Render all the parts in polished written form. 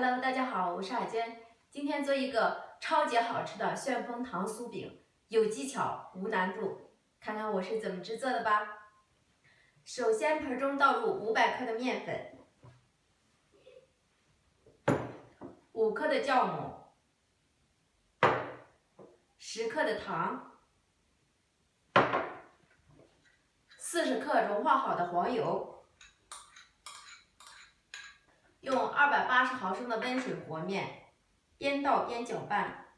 Hello， 大家好，我是海娟。今天做一个超级好吃的旋风糖酥饼，有技巧无难度，看看我是怎么制作的吧。首先，盆中倒入500克的面粉，5克的酵母，10克的糖，40克融化好的黄油，用280毫升的温水和面，边倒边搅拌。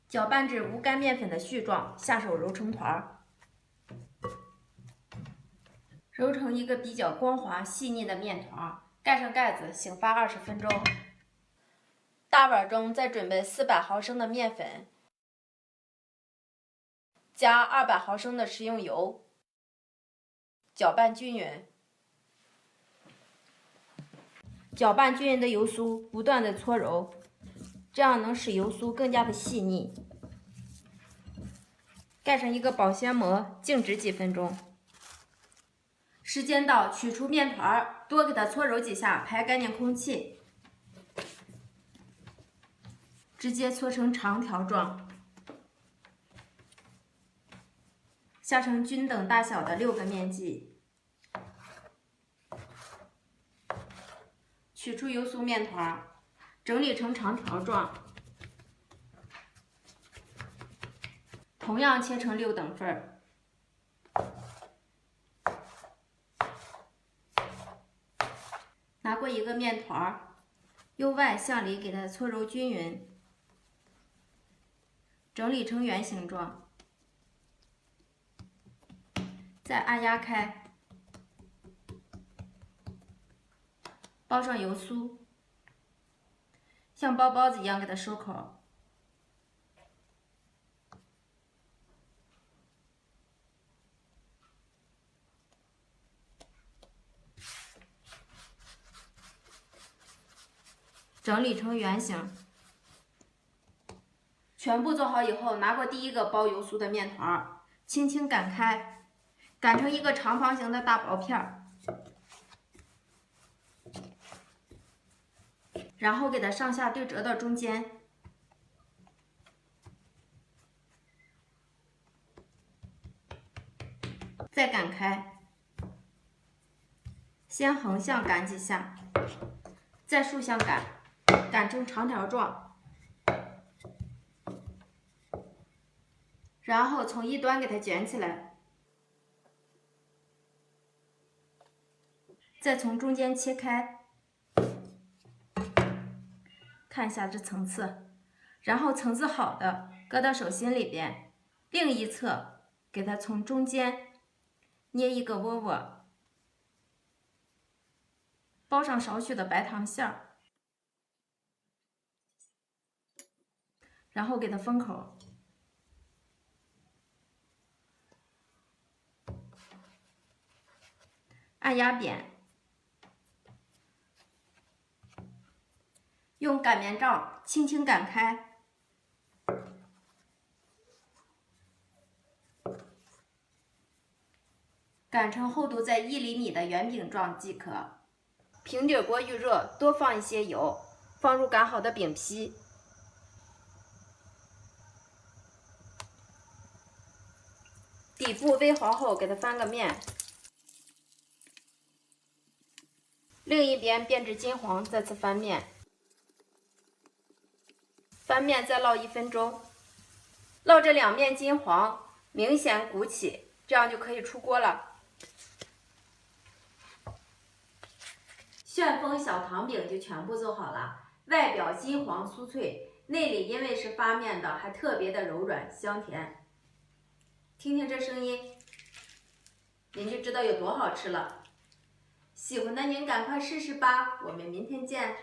搅拌至无干面粉的絮状，下手揉成团儿，揉成一个比较光滑细腻的面团，盖上盖子，醒发20分钟。大碗中再准备400毫升的面粉，加200毫升的食用油，搅拌均匀。搅拌均匀的油酥不断的搓揉，这样能使油酥更加的细腻。盖上一个保鲜膜，静置几分钟。时间到，取出面团，多给它搓揉几下，排干净空气。直接搓成长条状，下成均等大小的6个面剂。取出油酥面团，整理成长条状，同样切成6等份。拿过一个面团，由外向里给它搓揉均匀，整理成圆形状，再按压开，包上油酥，像包包子一样给它收口。整理成圆形。全部做好以后，拿过第一个包油酥的面团，轻轻擀开，擀成一个长方形的大薄片儿，然后给它上下对折到中间，再擀开，先横向擀几下，再竖向擀，擀成长条状，然后从一端给它卷起来，再从中间切开，看一下这层次，然后层次好的搁到手心里边，另一侧给它从中间捏一个窝窝，包上少许的白糖馅儿，然后给它封口，按压扁，用擀面杖轻轻擀开，擀成厚度在1厘米的圆饼状即可。平底锅预热，多放一些油，放入擀好的饼皮，底部微黄后给它翻个面，另一边变至金黄，再次翻面，翻面再烙1分钟，烙这2面金黄，明显鼓起，这样就可以出锅了。旋风小糖饼就全部做好了，外表金黄酥脆，内里因为是发面的，还特别的柔软香甜。听听这声音，您就知道有多好吃了。喜欢的您赶快试试吧，我们明天见。